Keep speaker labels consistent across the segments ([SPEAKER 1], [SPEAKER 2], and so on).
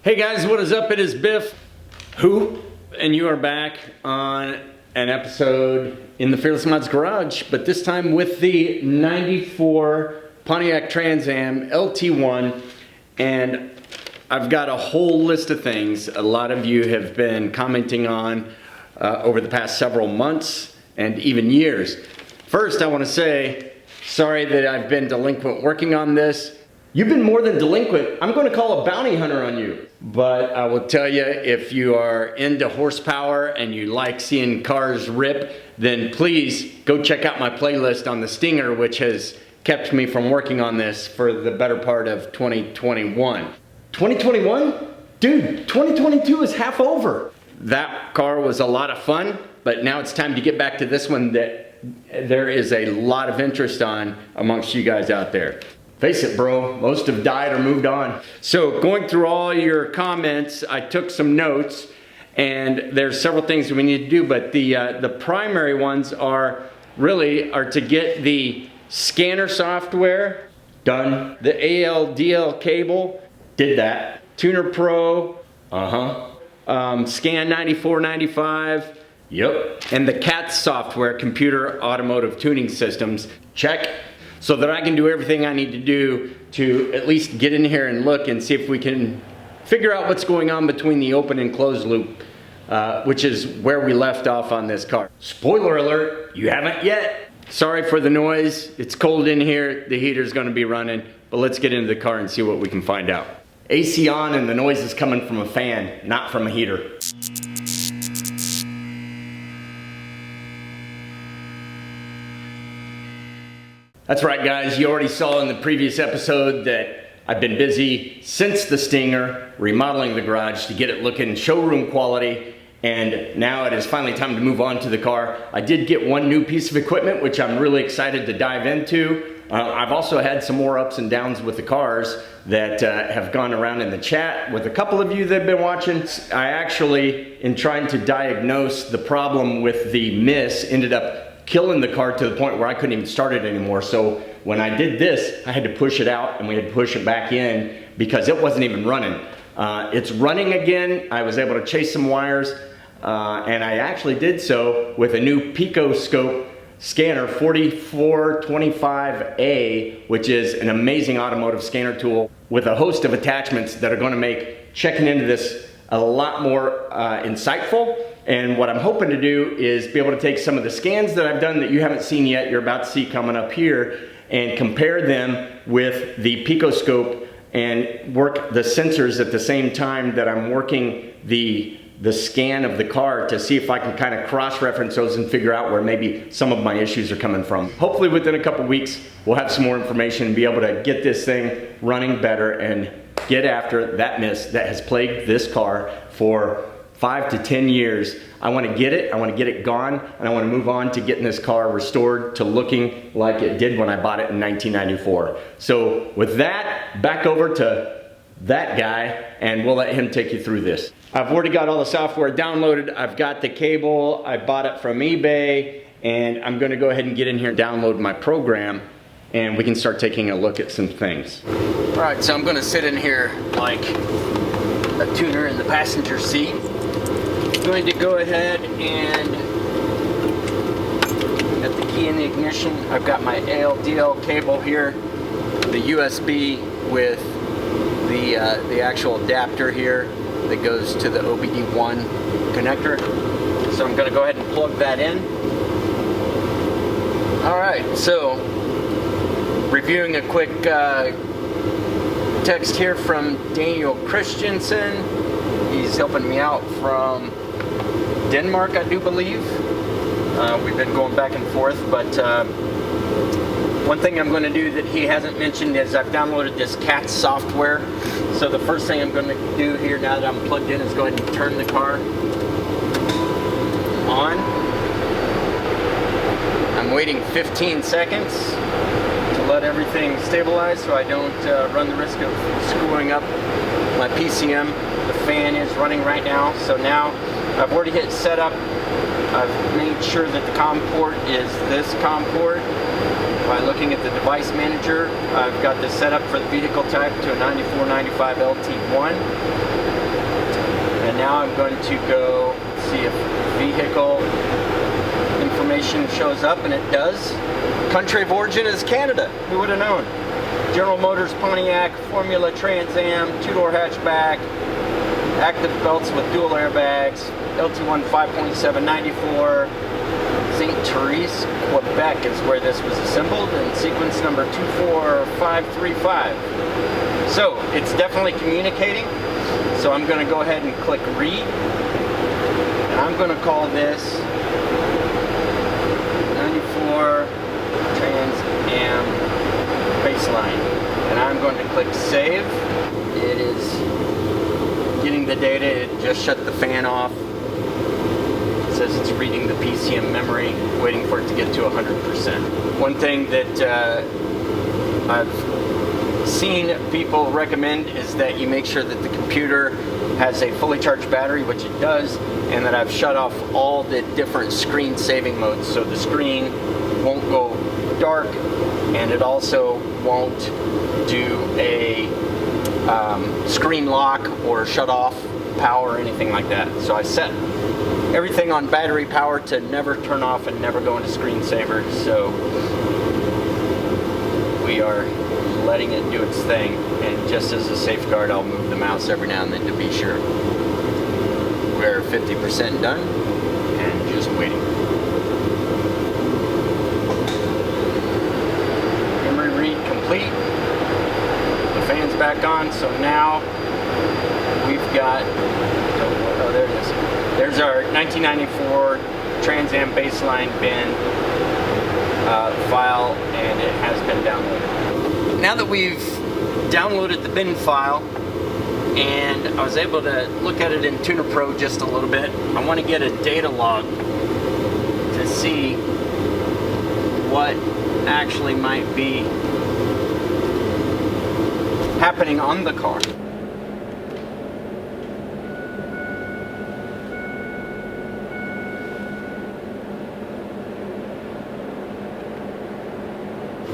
[SPEAKER 1] Hey guys, what is up? It is Biff, who, and you are back on an episode in the Fearless Mods Garage, but this time with the 94 Pontiac Trans Am LT1, and I've got a whole list of things a lot of you have been commenting on over the past several months and even years. First, I want to say, sorry that I've been delinquent working on this. You've been more than delinquent. I'm going to call a bounty hunter on you. But I will tell you, if you are into horsepower and you like seeing cars rip, then please go check out my playlist on the Stinger, which has kept me from working on this for the better part of 2021. 2021? Dude, 2022 is half over. That car was a lot of fun, but now it's time to get back to this one that there is a lot of interest on amongst you guys out there. Face it, bro, most have died or moved on. So going through all your comments, I took some notes, and there's several things we need to do, but the primary ones are to get the scanner software done, the ALDL cable, did that, Tuner Pro, Scan 9495, yep, and the C.A.T.S software, Computer Automotive Tuning Systems, check. So that I can do everything I need to do to at least get in here and look and see if we can figure out what's going on between the open and closed loop, which is where we left off on this car. Spoiler alert, you haven't yet. Sorry for the noise, it's cold in here, the heater's gonna be running, but let's get into the car and see what we can find out. AC on and the noise is coming from a fan, not from a heater. That's right guys, you already saw in the previous episode that I've been busy since the Stinger remodeling the garage to get it looking showroom quality, and now it is finally time to move on to the car. I did get one new piece of equipment which I'm really excited to dive into. I've also had some more ups and downs with the cars that have gone around in the chat with a couple of you that have been watching. I actually, in trying to diagnose the problem with the miss, ended up killing the car to the point where I couldn't even start it anymore. So when I did this, I had to push it out and we had to push it back in because it wasn't even running. It's running again. I was able to chase some wires and I actually did so with a new Picoscope scanner 4425A, which is an amazing automotive scanner tool with a host of attachments that are going to make checking into this a lot more insightful. And what I'm hoping to do is be able to take some of the scans that I've done that you haven't seen yet, you're about to see coming up here, and compare them with the Picoscope and work the sensors at the same time that I'm working the scan of the car to see if I can kind of cross-reference those and figure out where maybe some of my issues are coming from. Hopefully within a couple weeks, we'll have some more information and be able to get this thing running better and get after that miss that has plagued this car for 5 to 10 years. I want to get it gone, and I want to move on to getting this car restored to looking like it did when I bought it in 1994. So with that, back over to that guy, and we'll let him take you through this. I've already got all the software downloaded. I've got the cable. I bought it from eBay, and I'm going to go ahead and get in here and download my program, and we can start taking a look at some things. All right, so I'm going to sit in here like a tuner in the passenger seat. I'm going to go ahead and get the key in the ignition. I've got my ALDL cable here, the USB with the actual adapter here that goes to the OBD1 connector. So I'm going to go ahead and plug that in. All right, so reviewing a quick text here from Daniel Christensen. He's helping me out from Denmark, I do believe. We've been going back and forth, but one thing I'm going to do that he hasn't mentioned is I've downloaded this C.A.T.S software. So the first thing I'm going to do here now that I'm plugged in is go ahead and turn the car on. I'm waiting 15 seconds to let everything stabilize so I don't run the risk of screwing up my PCM. The fan is running right now, so now I've already hit setup. I've made sure that the COM port is this COM port. By looking at the device manager, I've got this set up for the vehicle type to a 9495 LT1. And now I'm going to go see if vehicle information shows up, and it does. Country of origin is Canada. Who would have known? General Motors Pontiac, Formula Trans Am, two-door hatchback, active belts with dual airbags, LT1 5.794, St. Therese, Quebec is where this was assembled, and sequence number 24535. So it's definitely communicating. So I'm going to go ahead and click read, and I'm going to call this 94 Trans Am baseline, and I'm going to click save. It is getting the data. It just shut the fan off. It says it's reading the PCM memory, waiting for it to get to 100%. One thing that I've seen people recommend is that you make sure that the computer has a fully charged battery, which it does, and that I've shut off all the different screen saving modes, so the screen won't go dark, and it also won't do a screen lock or shut off power or anything like that. So I set everything on battery power to never turn off and never go into screensaver, so we are letting it do its thing, and just as a safeguard I'll move the mouse every now and then to be sure. We're 50% done and just waiting. Memory read complete. The fan's back on, so now we've got, oh there it is. There's our 1994 Trans Am baseline bin file, and it has been downloaded. Now that we've downloaded the bin file and I was able to look at it in Tuner Pro just a little bit, I want to get a data log to see what actually might be happening on the car.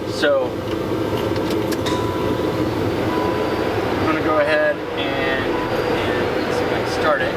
[SPEAKER 1] So I'm going to go ahead and see if I can start it.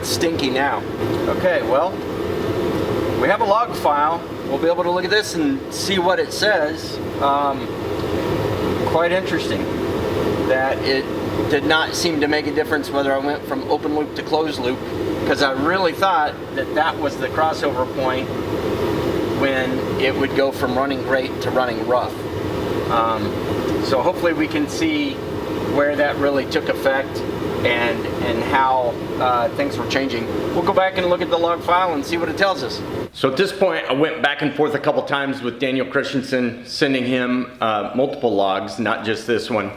[SPEAKER 1] Stinky now. Okay, well, we have a log file. We'll be able to look at this and see what it says. Quite interesting that it did not seem to make a difference whether I went from open loop to closed loop, because I really thought that that was the crossover point when it would go from running great to running rough. So hopefully we can see where that really took effect and how things were changing. We'll go back and look at the log file and see what it tells us. So at this point, I went back and forth a couple times with Daniel Christensen, sending him multiple logs, not just this one.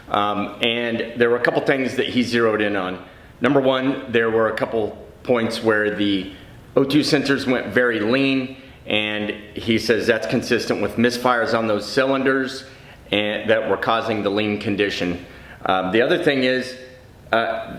[SPEAKER 1] And there were a couple things that he zeroed in on. Number one, there were a couple points where the O2 sensors went very lean, and he says that's consistent with misfires on those cylinders and that were causing the lean condition. The other thing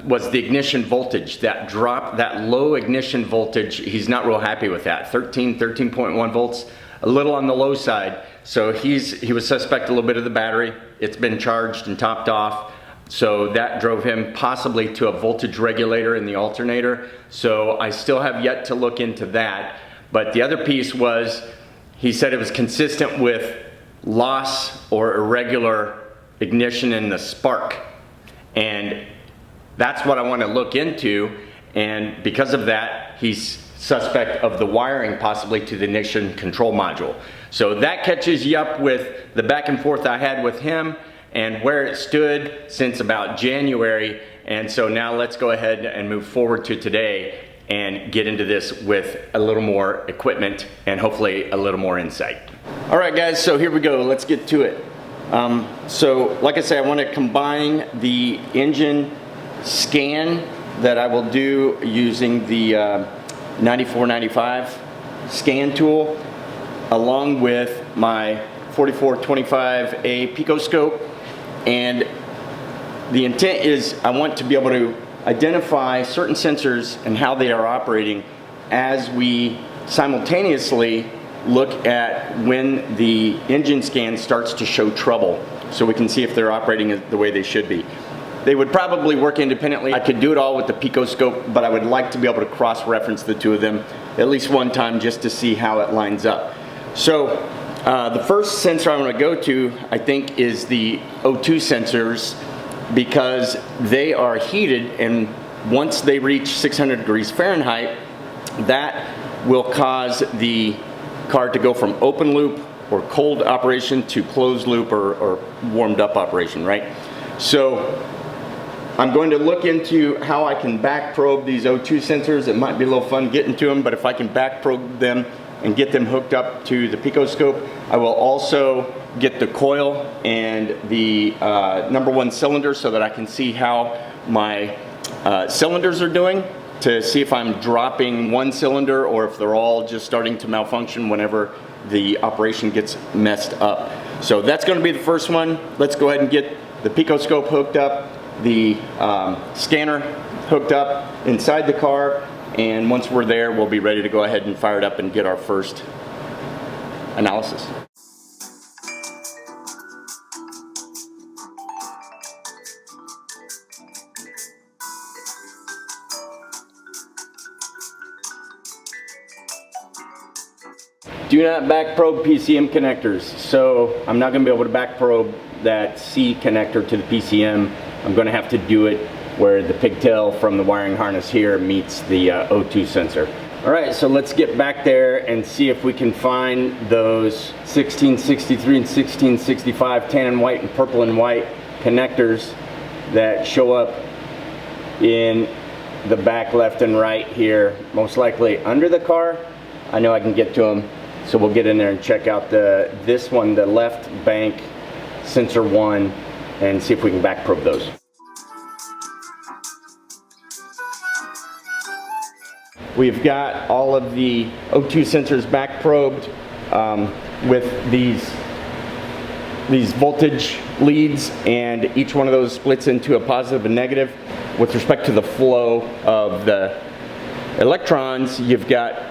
[SPEAKER 1] was the ignition voltage. That drop, that low ignition voltage, he's not real happy with that. 13.1 volts, a little on the low side. So he was suspect a little bit of the battery. It's been charged and topped off. So that drove him possibly to a voltage regulator in the alternator. So I still have yet to look into that. But the other piece was, he said it was consistent with loss or irregular ignition in the spark. And that's what I want to look into, and because of that, he's suspect of the wiring possibly to the ignition control module. So that catches you up with the back and forth I had with him and where it stood since about January, And so now let's go ahead and move forward to today and get into this with a little more equipment and hopefully a little more insight. All right guys, so here we go, let's get to it. So like I say, I want to combine the engine scan that I will do using the 9495 scan tool along with my 4425A Picoscope. And the intent is I want to be able to identify certain sensors and how they are operating as we simultaneously look at when the engine scan starts to show trouble, so we can see if they're operating the way they should be. They would probably work independently. I could do it all with the Picoscope, but I would like to be able to cross-reference the two of them at least one time just to see how it lines up. So the first sensor I want to go to, I think, is the O2 sensors, because they are heated, and once they reach 600 degrees Fahrenheit, that will cause the car to go from open loop or cold operation to closed loop or warmed up operation, right? So I'm going to look into how I can back probe these O2 sensors. It might be a little fun getting to them, but if I can back probe them and get them hooked up to the Picoscope, I will also get the coil and the number one cylinder so that I can see how my cylinders are doing, to see if I'm dropping one cylinder or if they're all just starting to malfunction whenever the operation gets messed up. So that's going to be the first one. Let's go ahead and get the Picoscope hooked up, the scanner hooked up inside the car, and once we're there, we'll be ready to go ahead and fire it up and get our first analysis. Do not back probe PCM connectors. So I'm not going to be able to back probe that C connector to the PCM. I'm going to have to do it where the pigtail from the wiring harness here meets the O2 sensor. All right, so let's get back there and see if we can find those 1663 and 1665 tan and white and purple and white connectors that show up in the back left and right here, most likely under the car. I know I can get to them. So we'll get in there and check out this one, the left bank sensor 1, and see if we can back probe those. We've got all of the O2 sensors back probed with these voltage leads, and each one of those splits into a positive and negative. With respect to the flow of the electrons, you've got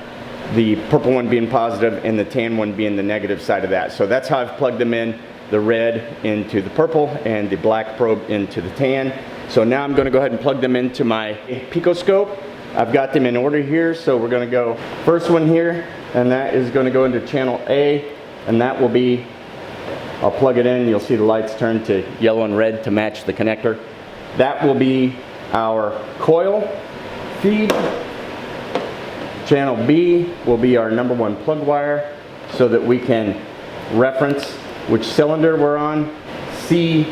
[SPEAKER 1] the purple one being positive and the tan one being the negative side of that. So that's how I've plugged them in, the red into the purple and the black probe into the tan. So now I'm going to go ahead and plug them into my Picoscope. I've got them in order here, so we're going to go first one here, and that is going to go into channel A, and that will be, I'll plug it in, you'll see the lights turn to yellow and red to match the connector. That will be our coil feed. Channel B will be our number one plug wire so that we can reference which cylinder we're on. C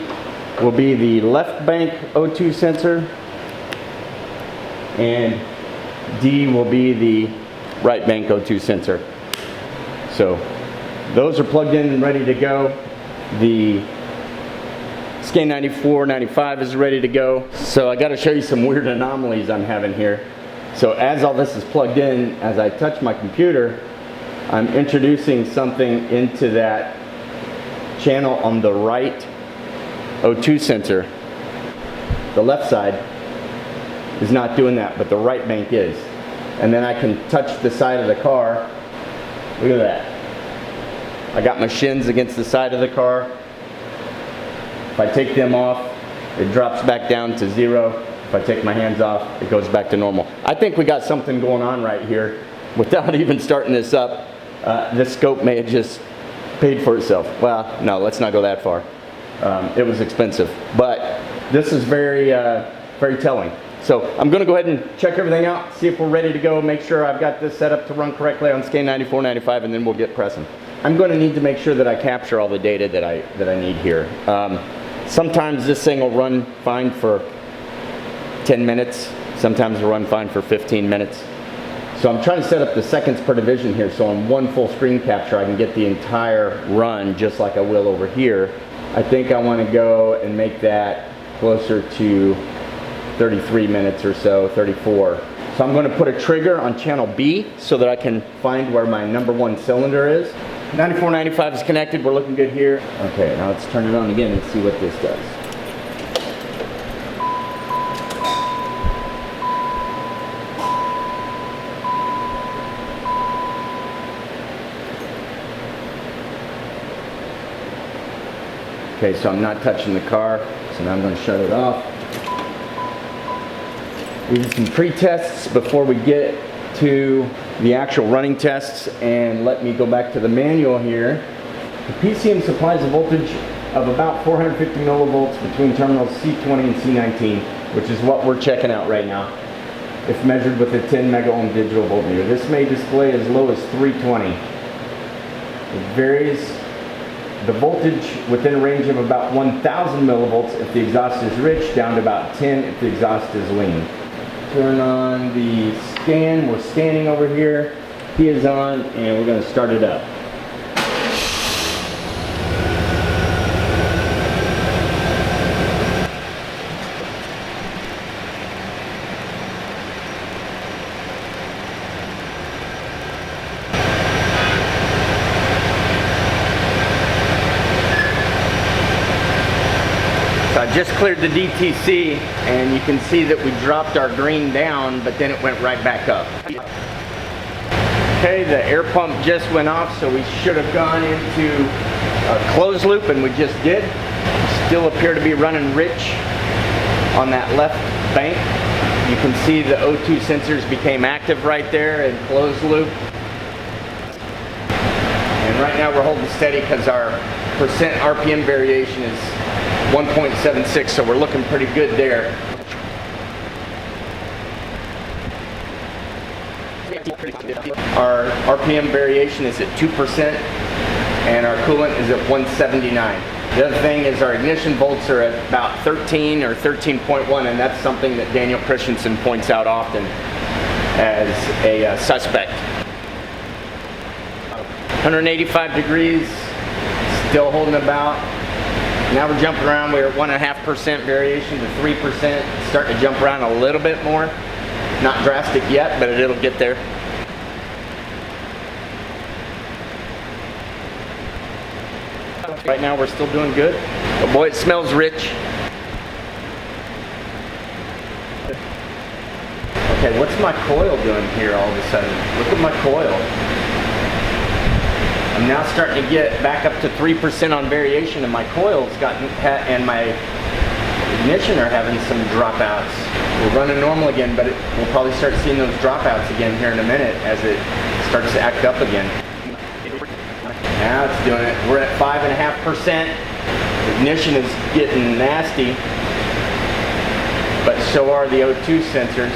[SPEAKER 1] will be the left bank O2 sensor, and D will be the right bank O2 sensor. So those are plugged in and ready to go. The Scan 9495 is ready to go. So I got to show you some weird anomalies I'm having here. So as all this is plugged in, as I touch my computer, I'm introducing something into that channel on the right O2 sensor. The left side is not doing that, but the right bank is. And then I can touch the side of the car. Look at that. I got my shins against the side of the car. If I take them off, it drops back down to 0. If I take my hands off, it goes back to normal. I think we got something going on right here without even starting this up. This scope may have just paid for itself. Well, no, let's not go that far. It was expensive, but this is very, very telling. So I'm going to go ahead and check everything out, see if we're ready to go, make sure I've got this set up to run correctly on Scan 9495, and then we'll get pressing. I'm going to need to make sure that I capture all the data that I need here. Sometimes this thing will run fine for 10 minutes. Sometimes we'll run fine for 15 minutes. So I'm trying to set up the seconds per division here, so on one full screen capture I can get the entire run just like I will over here. I think I want to go and make that closer to 33 minutes or so, 34. So I'm going to put a trigger on channel B so that I can find where my number one cylinder is. 9495 is connected, we're looking good here. Okay, now let's turn it on again and see what this does. Okay, so I'm not touching the car, so now I'm going to shut it off. We did some pre-tests before we get to the actual running tests, and let me go back to the manual here. The PCM supplies a voltage of about 450 millivolts between terminals C20 and C19, which is what we're checking out right now, if measured with a 10 mega ohm digital voltmeter. This may display as low as 320. It varies the voltage within a range of about 1000 millivolts if the exhaust is rich, down to about 10 if the exhaust is lean. Turn on the scan. We're scanning over here. Key is on, and we're going to start it up. So I just cleared the DTC, and you can see that we dropped our green down, but then it went right back up. Okay, the air pump just went off, so we should have gone into a closed loop, and we just did. Still appear to be running rich on that left bank. You can see the O2 sensors became active right there in closed loop. And right now we're holding steady because our percent RPM variation is 1.76, so we're looking pretty good there. Our RPM variation is at 2%, and our coolant is at 179. The other thing is our ignition volts are at about 13 or 13.1, and that's something that Daniel Christensen points out often as a suspect. 185 degrees, still holding about. Now we're jumping around. We're at 1.5% variation to 3%. Starting to jump around a little bit more. Not drastic yet, but it'll get there. Right now we're still doing good. But boy, it smells rich. Okay, what's my coil doing here all of a sudden? Look at my coil. I'm now starting to get back up to 3% on variation, and my coil's gotten, and my ignition are having some dropouts. We're running normal again, but we'll probably start seeing those dropouts again here in a minute as it starts to act up again. Now it's doing it. We're at 5.5%. Ignition is getting nasty, but so are the O2 sensors.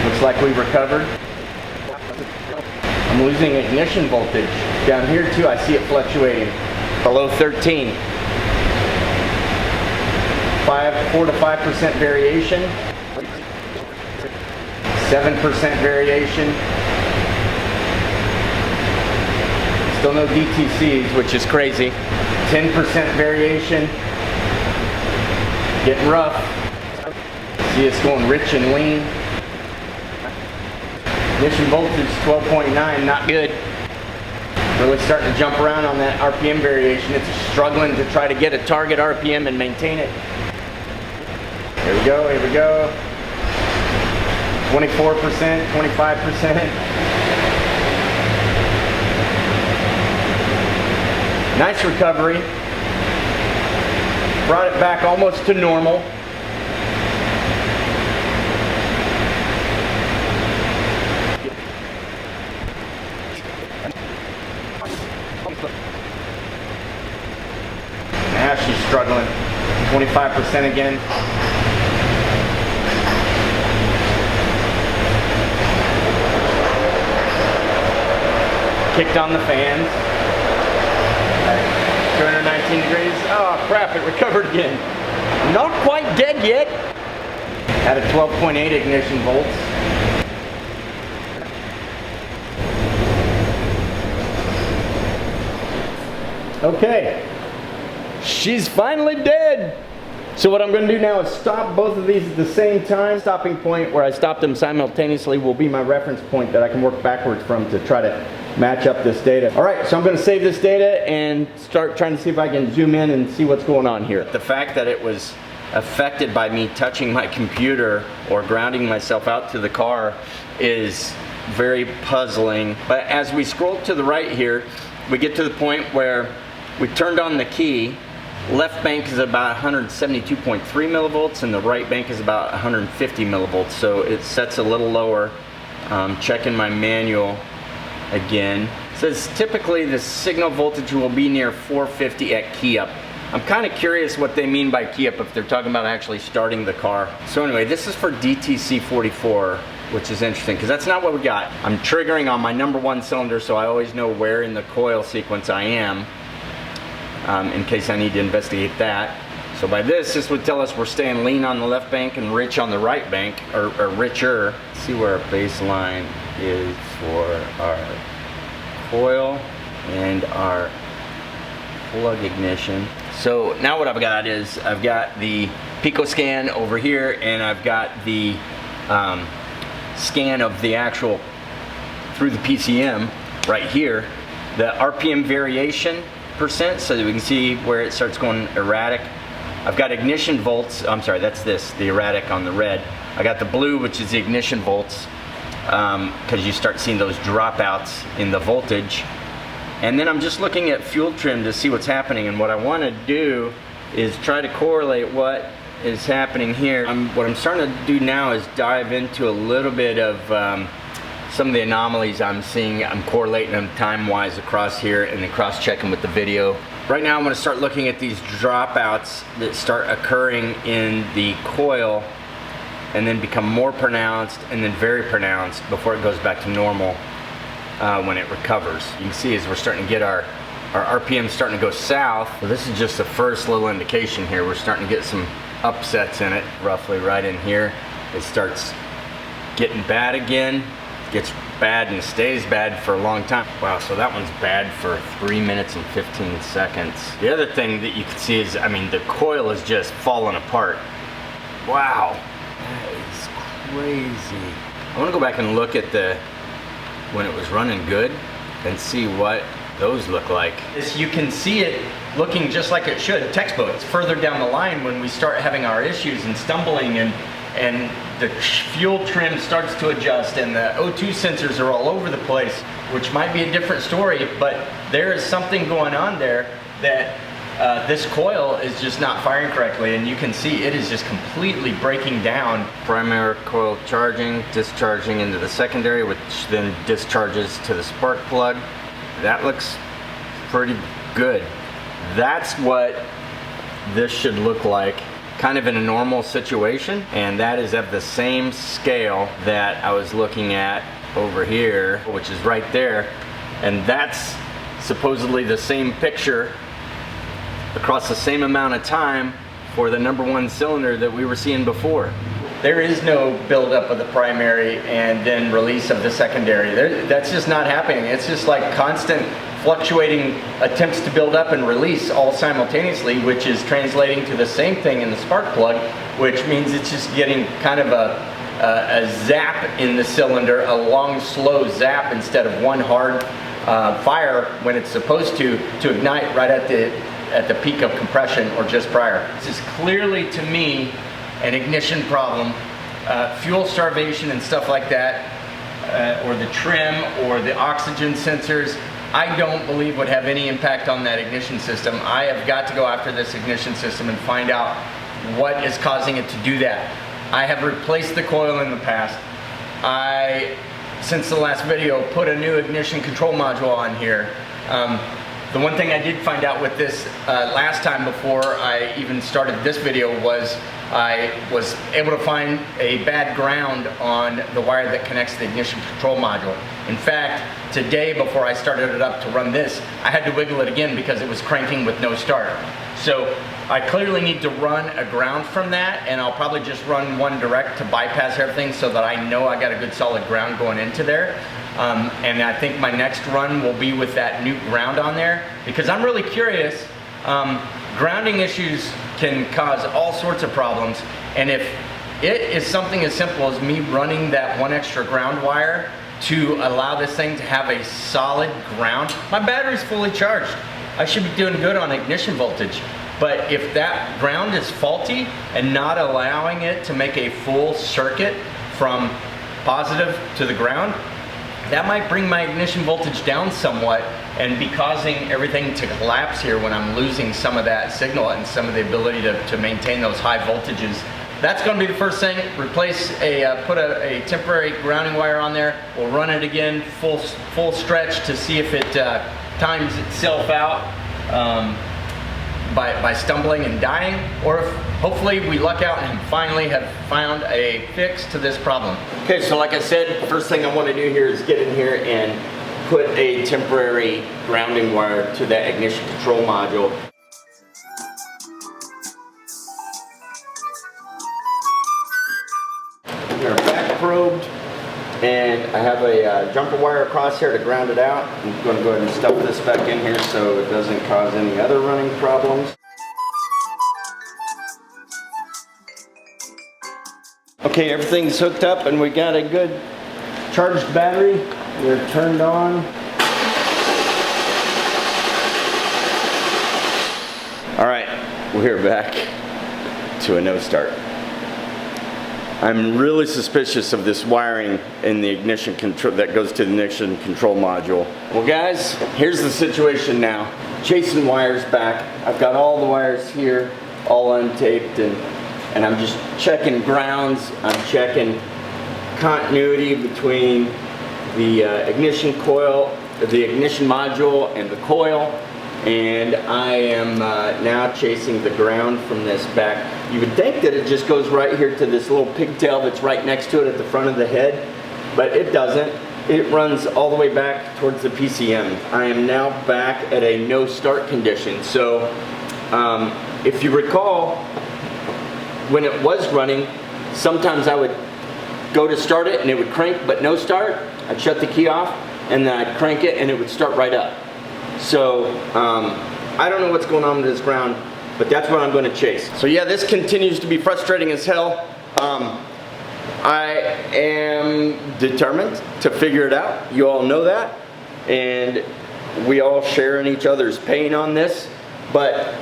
[SPEAKER 1] Looks like we've recovered. I'm losing ignition voltage. Down here too, I see it fluctuating below 13. 4 to 5% variation. 7% variation. Still no DTCs, which is crazy. 10% variation. Getting rough. See, it's going rich and lean. Ignition voltage 12.9, not good. Really starting to jump around on that RPM variation. It's struggling to try to get a target RPM and maintain it. Here we go, here we go. 24%, 25%. Nice recovery. Brought it back almost to normal. Now she's struggling. 25% again. Kicked on the fans. 219 degrees. Oh crap, it recovered again. Not quite dead yet. at a 12.8 ignition volts. Okay, she's finally dead. So what I'm going to do now is stop both of these at the same time. Stopping point where I stopped them simultaneously will be my reference point that I can work backwards from to try to match up this data. All right, so I'm going to save this data and start trying to see if I can zoom in and see what's going on here. The fact that it was affected by me touching my computer or grounding myself out to the car is very puzzling. But as we scroll to the right here, we get to the point where we turned on the key. Left bank is about 172.3 millivolts and the right bank is about 150 millivolts, so it sets a little lower. Checking my manual again. It says typically the signal voltage will be near 450 at key up. I'm kind of curious what they mean by key up, if they're talking about actually starting the car. So anyway, this is for DTC 44, which is interesting because that's not what we got. I'm triggering on my number 1 cylinder, so I always know where in the coil sequence I am. In case I need to investigate that. So by this would tell us we're staying lean on the left bank and rich on the right bank, or richer. Let's see where our baseline is for our coil and our plug ignition. So now what I've got is I've got the Pico scan over here, and I've got the scan of the actual through the PCM right here. The RPM variation percent, so that we can see where it starts going erratic. I've got ignition volts, I'm sorry, that's this, the erratic on the red. I got the blue, which is the ignition volts, because you start seeing those dropouts in the voltage. And then I'm just looking at fuel trim to see what's happening, and what I want to do is try to correlate what is happening here. What I'm starting to do now is dive into a little bit of some of the anomalies I'm seeing. I'm correlating them time-wise across here and then cross-checking with the video. Right now I'm going to start looking at these dropouts that start occurring in the coil and then become more pronounced and then very pronounced before it goes back to normal when it recovers. You can see as we're starting to get our RPM starting to go south. Well, this is just the first little indication here. We're starting to get some upsets in it, roughly right in here. It starts getting bad again. Gets bad and stays bad for a long time. Wow, so that one's bad for 3 minutes and 15 seconds. The other thing that you can see is, I mean, the coil is just falling apart. Wow, that is crazy. I want to go back and look at when it was running good and see what those look like. You can see it looking just like it should, textbook. It's further down the line when we start having our issues and stumbling and the fuel trim starts to adjust and the O2 sensors are all over the place, which might be a different story, but there is something going on there that this coil is just not firing correctly, and you can see it is just completely breaking down. Primary coil charging, discharging into the secondary, which then discharges to the spark plug. That looks pretty good. That's what this should look like kind of in a normal situation, and that is at the same scale that I was looking at over here, which is right there, and that's supposedly the same picture across the same amount of time for the number 1 cylinder that we were seeing before. There is no buildup of the primary and then release of the secondary. That's just not happening. It's just like constant fluctuating attempts to build up and release all simultaneously, which is translating to the same thing in the spark plug, which means it's just getting kind of a zap in the cylinder, a long slow zap instead of one hard fire when it's supposed to ignite right at the peak of compression or just prior. This is clearly to me an ignition problem. Fuel starvation and stuff like that, or the trim or the oxygen sensors, I don't believe would have any impact on that ignition system. I have got to go after this ignition system and find out what is causing it to do that. I have replaced the coil in the past. I, since the last video, put a new ignition control module on here. The one thing I did find out with this last time before I even started this video was I was able to find a bad ground on the wire that connects the ignition control module. In fact, today before I started it up to run this, I had to wiggle it again because it was cranking with no start. So I clearly need to run a ground from that, and I'll probably just run one direct to bypass everything so that I know I got a good solid ground going into there. And I think my next run will be with that new ground on there, because I'm really curious. Grounding issues can cause all sorts of problems, and if it is something as simple as me running that one extra ground wire to allow this thing to have a solid ground, my battery's fully charged. I should be doing good on ignition voltage. But if that ground is faulty and not allowing it to make a full circuit from positive to the ground, that might bring my ignition voltage down somewhat and be causing everything to collapse here when I'm losing some of that signal and some of the ability to maintain those high voltages. That's going to be the first thing. Replace put a temporary grounding wire on there. We'll run it again full stretch to see if it times itself out by stumbling and dying, or if hopefully we luck out and finally have found a fix to this problem. Okay, so like I said, first thing I want to do here is get in here and put a temporary grounding wire to that ignition control module. They're back probed, and I have a jumper wire across here to ground it out. I'm going to go ahead and stuff this back in here so it doesn't cause any other running problems. Okay, everything's hooked up and we got a good charged battery. They're turned on. All right, we're back to a no start. I'm really suspicious of this wiring in the ignition control that goes to the ignition control module. Well guys, here's the situation now. Chasing wires back. I've got all the wires here, all untaped, and I'm just checking grounds. I'm checking continuity between the ignition coil, the ignition module and the coil. And I am now chasing the ground from this back. You would think that it just goes right here to this little pigtail that's right next to it at the front of the head, but it doesn't. It runs all the way back towards the PCM. I am now back at a no start condition. So if you recall, when it was running, sometimes I would go to start it and it would crank but no start. I'd shut the key off and then I'd crank it and it would start right up. So I don't know what's going on with this ground, but that's what I'm going to chase. So yeah, this continues to be frustrating as hell. I am determined to figure it out. You all know that, and we all share in each other's pain on this, but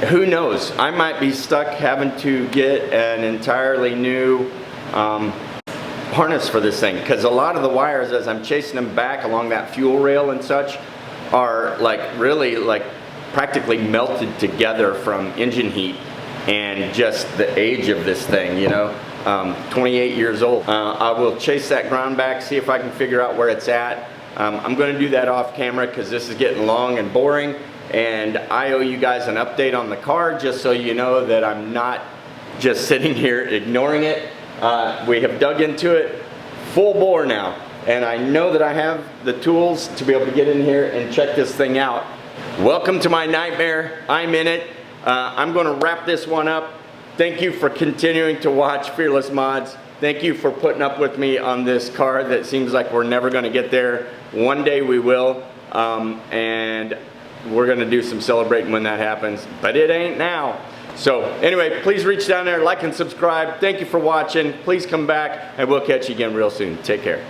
[SPEAKER 1] who knows? I might be stuck having to get an entirely new harness for this thing, because a lot of the wires, as I'm chasing them back along that fuel rail and such, are like really like practically melted together from engine heat and just the age of this thing, you know. 28 years old. I will chase that ground back, see if I can figure out where it's at. I'm going to do that off camera because this is getting long and boring, and I owe you guys an update on the car just so you know that I'm not just sitting here ignoring it. We have dug into it full bore now, and I know that I have the tools to be able to get in here and check this thing out. Welcome to my nightmare. I'm in it. I'm going to wrap this one up. Thank you for continuing to watch Fearless Mods. Thank you for putting up with me on this car that seems like we're never going to get there. One day we will, and we're going to do some celebrating when that happens, but it ain't now. So anyway, please reach down there, like and subscribe. Thank you for watching. Please come back, and we'll catch you again real soon. Take care.